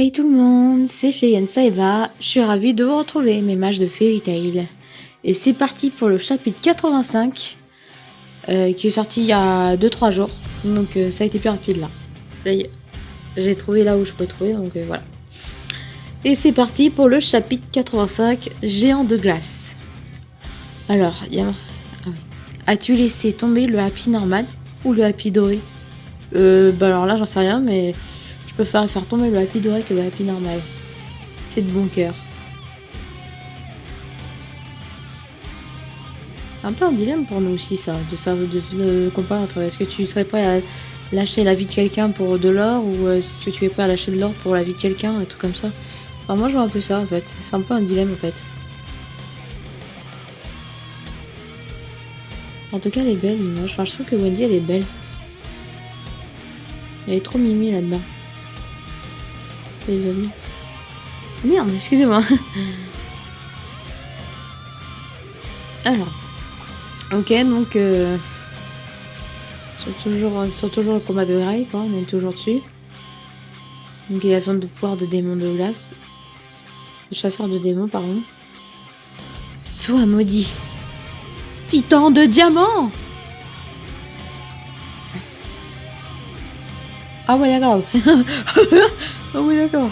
Hey tout le monde, c'est Cheyenne Saeva, je suis ravie de vous retrouver, mes mages de Fairy Tail. Et c'est parti pour le chapitre 85, qui est sorti il y a 2-3 jours, donc ça a été plus rapide là. Ça y est, j'ai trouvé là où je pouvais trouver, donc voilà. Et c'est parti pour le chapitre 85, Géant de glace. Alors, il y a... Ah oui. As-tu laissé tomber le happy normal ou le happy doré? Bah alors là j'en sais rien, mais... Je préfère faire tomber le happy doré que le happy normal. C'est de bon cœur. C'est un peu un dilemme pour nous aussi, ça, de comparer entre est-ce que tu serais prêt à lâcher la vie de quelqu'un pour de l'or ou est-ce que tu es prêt à lâcher de l'or pour la vie de quelqu'un, un truc comme ça. Enfin, moi je vois un peu ça en fait. C'est un peu un dilemme en fait. En tout cas, elle est belle, l'image. Enfin, je trouve que Wendy elle est belle. Elle est trop mimi là-dedans. Ça y va bien. Merde, excusez-moi. Alors, ok, donc sur toujours le combat de Grail, quoi, on est toujours dessus. Donc il y a la zone de pouvoir de démon de glace. Le chasseur de démons, pardon. Sois maudit. Titan de diamant. Ah ouais, d'accord. Ah oui, d'accord.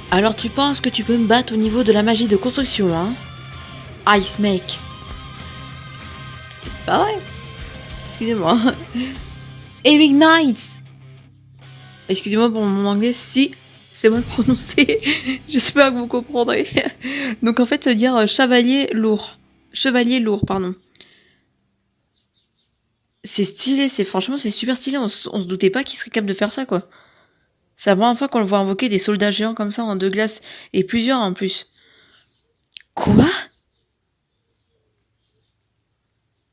Alors tu penses que tu peux me battre au niveau de la magie de construction, hein? Ice Make. C'est pas vrai. Excusez-moi. Ignite. Excusez-moi pour mon anglais, si c'est mal prononcé. J'espère que vous comprendrez. Donc en fait, ça veut dire chevalier lourd. Chevalier lourd, pardon. C'est stylé, franchement c'est super stylé. On se doutait pas qu'il serait capable de faire ça, quoi. C'est la première fois qu'on le voit invoquer des soldats géants comme ça en deux glaces et plusieurs en plus. Quoi?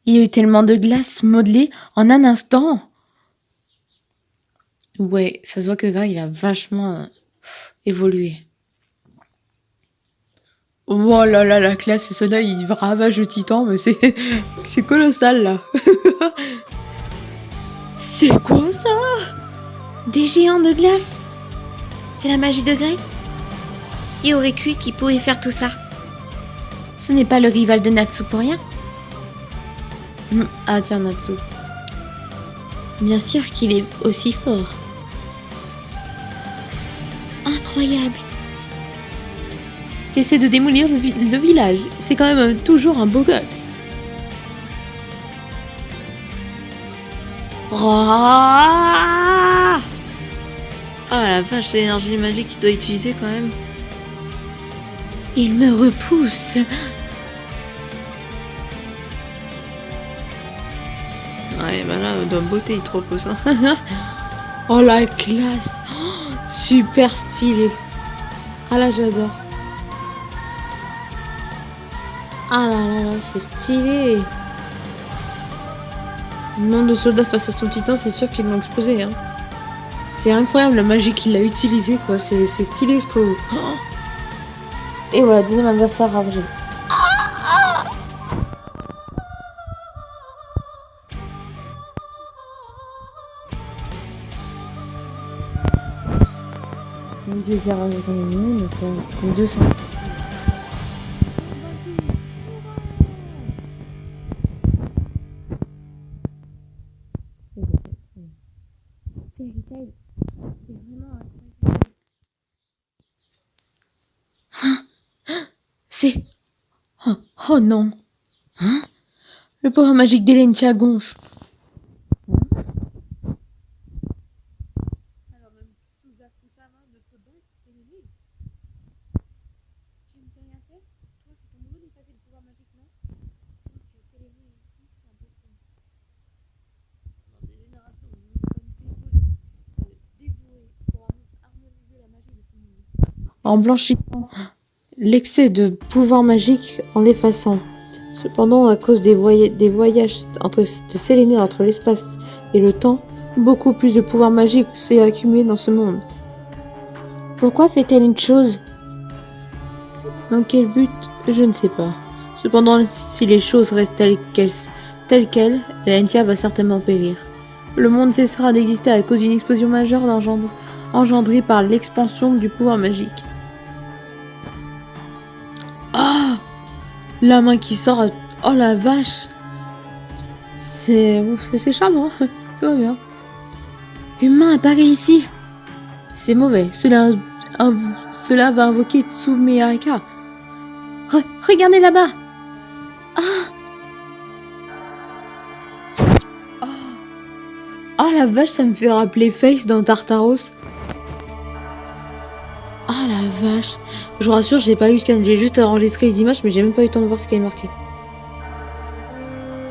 Il y a eu tellement de glace modelée en un instant. Ouais, ça se voit que Gras, il a vachement évolué. Oh là là, la classe, et ceux-là, il ravage le titan, mais c'est colossal, là. C'est quoi, ça? Des géants de glace? C'est la magie de Grey? Qui aurait cru qu'il pouvait faire tout ça? Ce n'est pas le rival de Natsu pour rien? Ah tiens, Natsu. Bien sûr qu'il est aussi fort. Incroyable. T'essaies de démolir le village. C'est quand même toujours un beau gosse. Ah la vache, c'est l'énergie magique que tu dois utiliser quand même. Il me repousse. Ouais, bah là, dans beauté, il te repousse. Hein. Oh la classe. Oh, super stylé. Ah là, j'adore. Ah là là là, c'est stylé. Nombre de soldats face à son titan, c'est sûr qu'ils l'ont explosé. Hein. C'est incroyable la magie qu'il a utilisée, quoi. C'est stylé, je trouve. Oh. Et voilà, deuxième adversaire ravagé. Je vais faire rajouter les mines, mais les deux sont... Fairy Tail, c'est vraiment incroyable. C'est... Oh non. Hein? Le pouvoir magique d'Elentia gonfle. Alors même sous sa main, notre bête, c'est l'ennemi. Tu ne peux rien faire? Toi, c'est ton boulot d'effacer le pouvoir magique, non? Donc c'est l'ennemi ici, c'est impossible. Dans des générations, nous sommes dévoués pour harmoniser la magie de ce monde. En blanchissant l'excès de pouvoir magique en l'effaçant. Cependant, à cause des voyages de Sélénée entre l'espace et le temps, beaucoup plus de pouvoir magique s'est accumulé dans ce monde. Pourquoi fait-elle une chose? Dans quel but? Je ne sais pas. Cependant, si les choses restent telles quelles, Elentia va certainement périr. Le monde cessera d'exister à cause d'une explosion majeure engendrée par l'expansion du pouvoir magique. Oh, la main qui sort. Oh la vache. C'est charmant. Tout va bien. Une main apparaît ici. C'est mauvais. Cela va invoquer Tsumeaka. Regardez là-bas. Oh la vache, ça me fait rappeler Face dans Tartaros. Oh la vache. Je vous rassure, j'ai pas lu scan, j'ai juste enregistré les images, mais j'ai même pas eu le temps de voir ce qui est marqué.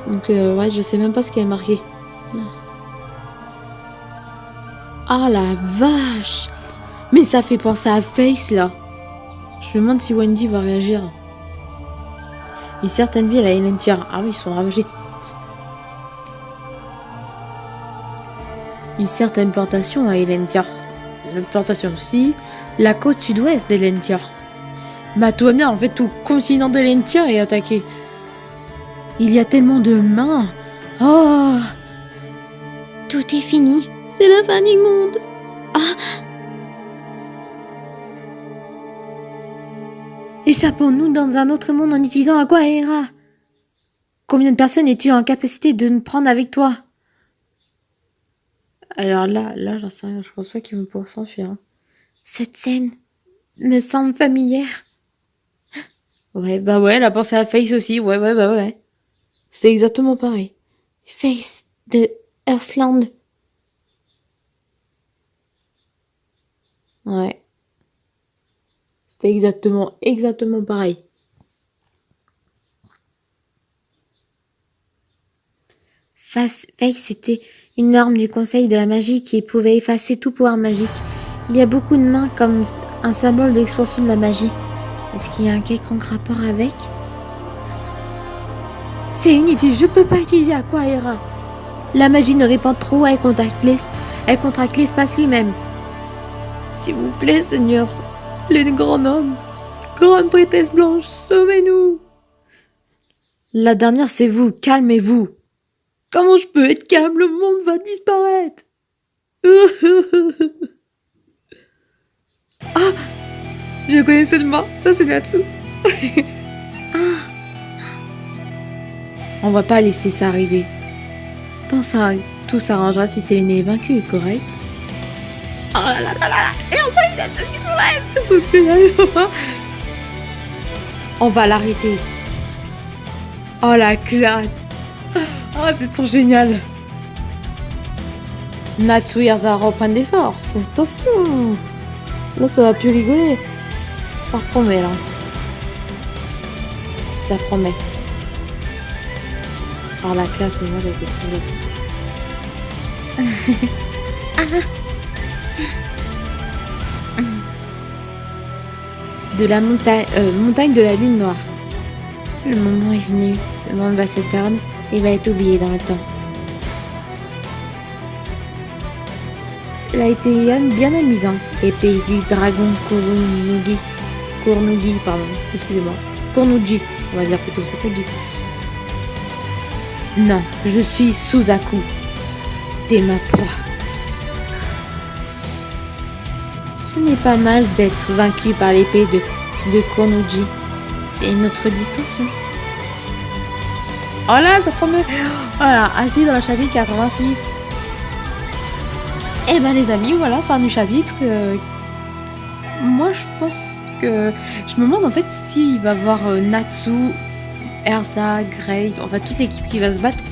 Donc ouais, je sais même pas ce qui est marqué. Ah la vache. Mais ça fait penser à Face là. Je me demande si Wendy va réagir. Une certaine ville à Elentia. Ah oui, ils sont ravagés. Une certaine plantation à Elentia. Une plantation aussi. La côte sud-ouest d'Elentia. Bah tout va bien, en fait tout le continent d'Elentia est attaqué. Il y a tellement de mains. Oh. Tout est fini. C'est la fin du monde. Ah. Échappons-nous dans un autre monde en utilisant Aquaera. Combien de personnes es-tu en capacité de nous prendre avec toi? Alors là, j'en sais rien, je pense pas qu'ils vont pouvoir s'enfuir. Hein. Cette scène me semble familière. Ouais, bah ouais, elle a pensé à Face aussi, ouais. C'est exactement pareil. Face de Earthland. Ouais. C'était exactement pareil. Face était une arme du Conseil de la magie qui pouvait effacer tout pouvoir magique. Il y a beaucoup de mains comme un symbole de l'expansion de la magie. Est-ce qu'il y a un quelconque rapport avec? C'est inutile, je peux pas utiliser Aquaera. La magie ne répand trop, elle contracte l'espace lui-même. S'il vous plaît, Seigneur, les grands hommes, grande prêtresse blanche, sauvez-nous. La dernière, c'est vous, calmez-vous. Comment je peux être calme? Le monde va disparaître. Ah, je connais seulement. Ça, c'est Natsu. On va pas laisser ça arriver. Tout s'arrangera si Selene est vaincue, correct? Oh là là là là. Et enfin, il y a Natsu qui se lève. C'est trop génial. On va l'arrêter. Oh la classe. Oh, c'est trop génial. Natsu et Erza reprennent des forces. Attention. Là, ça va plus rigoler. Ça promet, là. Ça promet. Oh, la classe, et moi, j'ai été trop de la montagne de la lune noire. Le moment est venu. Ce monde va s'éteindre et va être oublié dans le temps. Cela a été bien amusant. Épée du dragon Kournugi, pardon, excusez-moi. Kournugi, on va dire plutôt, c'est pas Guy. Non, je suis Suzaku. T'es ma proie. Ce n'est pas mal d'être vaincu par l'épée de Kournugi. C'est une autre distance, oui. Oh là, ça promet. Voilà, ainsi dans le chapitre 86. Eh ben les amis, voilà, fin du chapitre. Moi, je pense que... Je me demande en fait s'il va y avoir Natsu, Erza, Grey, enfin toute l'équipe qui va se battre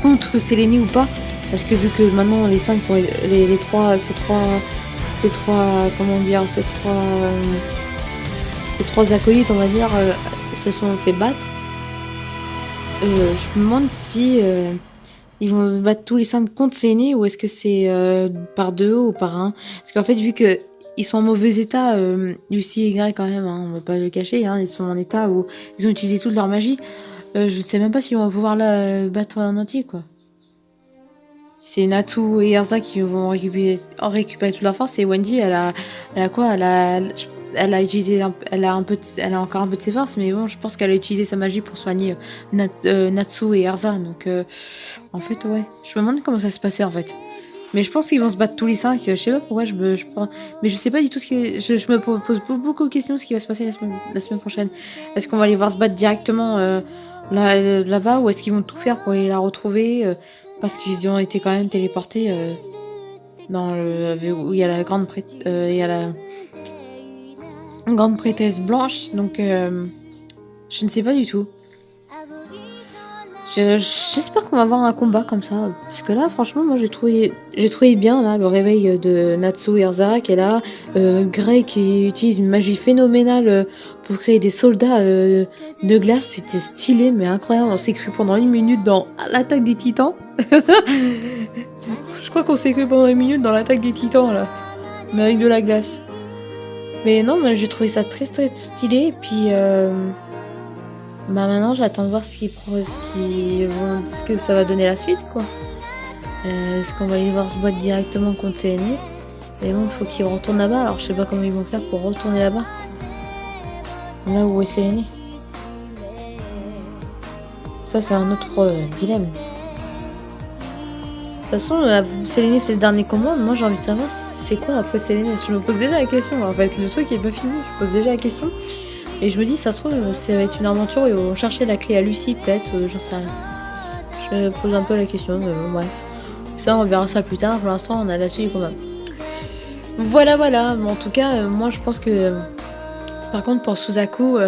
contre Selene ou pas. Parce que vu que maintenant les 5 pour ces trois acolytes, on va dire, se sont fait battre. Je me demande si ils vont se battre tous les 5 contre Selene ou est-ce que c'est par 2 ou par 1. Parce qu'en fait, vu que ils sont en mauvais état, Lucie et Grey quand même, hein, on va pas le cacher, hein, ils sont en état où ils ont utilisé toute leur magie. Je sais même pas si on va pouvoir la battre en entier, quoi. C'est Natsu et Erza qui vont récupérer toute leur force, et Wendy, elle a quoi? Elle a encore un peu de ses forces, mais bon, je pense qu'elle a utilisé sa magie pour soigner Natsu et Erza. Donc, en fait, ouais. Je me demande comment ça se passait, en fait. Mais je pense qu'ils vont se battre tous les 5. Je sais pas pourquoi mais je sais pas du tout ce qui. Je me pose beaucoup de questions ce qui va se passer la semaine prochaine. Est-ce qu'on va les voir se battre directement là-bas ou est-ce qu'ils vont tout faire pour aller la retrouver parce qu'ils ont été quand même téléportés dans où il y a la grande il y a la grande prêtresse blanche. Donc je ne sais pas du tout. J'espère qu'on va avoir un combat comme ça. Parce que là, franchement, moi j'ai trouvé bien là, le réveil de Natsu et Erza qui est là. Grey qui utilise une magie phénoménale pour créer des soldats de glace. C'était stylé, mais incroyable. On s'est cru pendant 1 minute dans l'attaque des titans. Je crois qu'on s'est cru pendant 1 minute dans l'attaque des titans là. Mais avec de la glace. Mais non, mais j'ai trouvé ça très très stylé. Et puis. Maintenant j'attends de voir ce que ça va donner la suite quoi. Est-ce qu'on va les voir se battre directement contre Séléné? Mais bon, il faut qu'ils retournent là-bas, alors je sais pas comment ils vont faire pour retourner là-bas. Là où est Séléné. Ça c'est un autre dilemme. De toute façon, Séléné c'est le dernier combat, moi j'ai envie de savoir c'est quoi après Séléné. Je me pose déjà la question, en fait le truc est pas fini, je me pose déjà la question. Et je me dis, ça se trouve, ça va être une aventure, ils vont chercher la clé à Lucie, peut-être, j'en sais rien. Je pose un peu la question, mais bon, bref. Ça, on verra ça plus tard. Pour l'instant, on a la suite quand même. Voilà. Mais en tout cas, moi, je pense que... Par contre, pour Suzaku,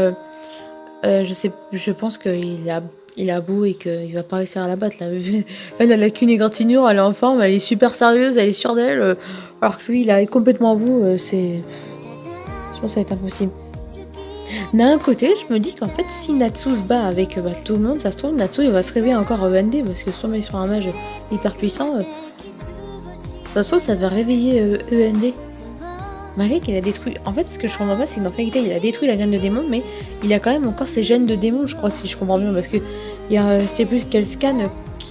je pense qu'il a beau et qu'il va pas réussir à la battre. Là. Elle a la qu'une égratignure, elle est en forme, elle est super sérieuse, elle est sûre d'elle. Alors que lui, il est complètement à bout. Je pense que ça va être impossible. D'un côté, je me dis qu'en fait, si Natsu se bat avec tout le monde, ça se trouve, Natsu il va se réveiller encore à END parce que se tomber sur un mage hyper puissant, ça se trouve, ça va réveiller END. Malgré qu'il a détruit. En fait, ce que je comprends pas, c'est que dans Fairy Tail, il a détruit la graine de démon, mais il a quand même encore ses gènes de démon, je crois, si je comprends bien, parce que c'est plus qu'elle scan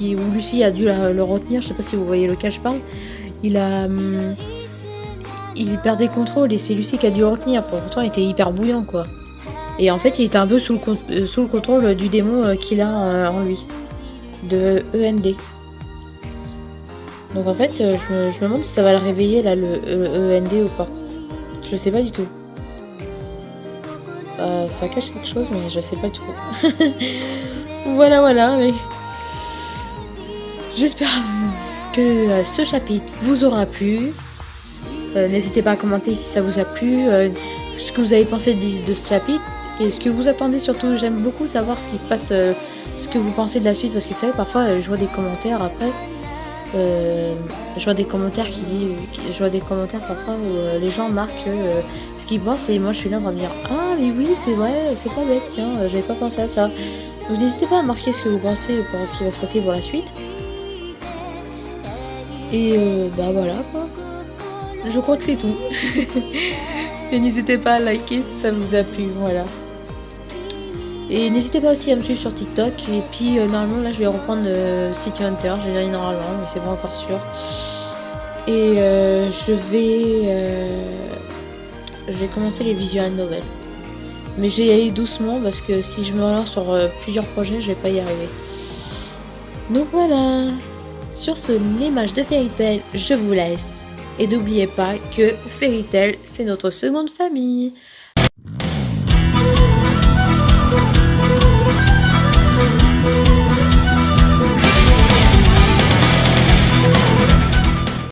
où Lucie a dû le retenir. Je sais pas si vous voyez lequel je parle. Il perdait contrôle et c'est Lucie qui a dû le retenir. Pourtant, il était hyper bouillant, quoi. Et en fait, il était un peu sous le contrôle du démon qu'il a en lui, de END. Donc en fait, je me demande si ça va le réveiller, là, le END ou pas. Je sais pas du tout. Ça cache quelque chose, mais je sais pas du tout. Voilà, mais... J'espère que ce chapitre vous aura plu. N'hésitez pas à commenter si ça vous a plu, ce que vous avez pensé de ce chapitre. Et ce que vous attendez surtout, j'aime beaucoup savoir ce qui se passe, ce que vous pensez de la suite, parce que vous savez, parfois je vois des commentaires après, je vois des commentaires parfois où les gens marquent ce qu'ils pensent et moi je suis là en train de me dire ah mais oui c'est vrai, c'est pas bête, tiens, j'avais pas pensé à ça. Donc n'hésitez pas à marquer ce que vous pensez pour ce qui va se passer pour la suite. Et voilà quoi. Je crois que c'est tout. Et n'hésitez pas à liker si ça vous a plu, voilà. Et n'hésitez pas aussi à me suivre sur TikTok. Et puis normalement là je vais reprendre City Hunter. J'ai gagné normalement mais c'est pas encore sûr. Et je vais commencer les visual novels. Mais je vais y aller doucement parce que si je me relance sur plusieurs projets, je vais pas y arriver. Donc voilà. Sur ce, les mages de Fairy Tail, je vous laisse. Et n'oubliez pas que Fairy Tail, c'est notre seconde famille.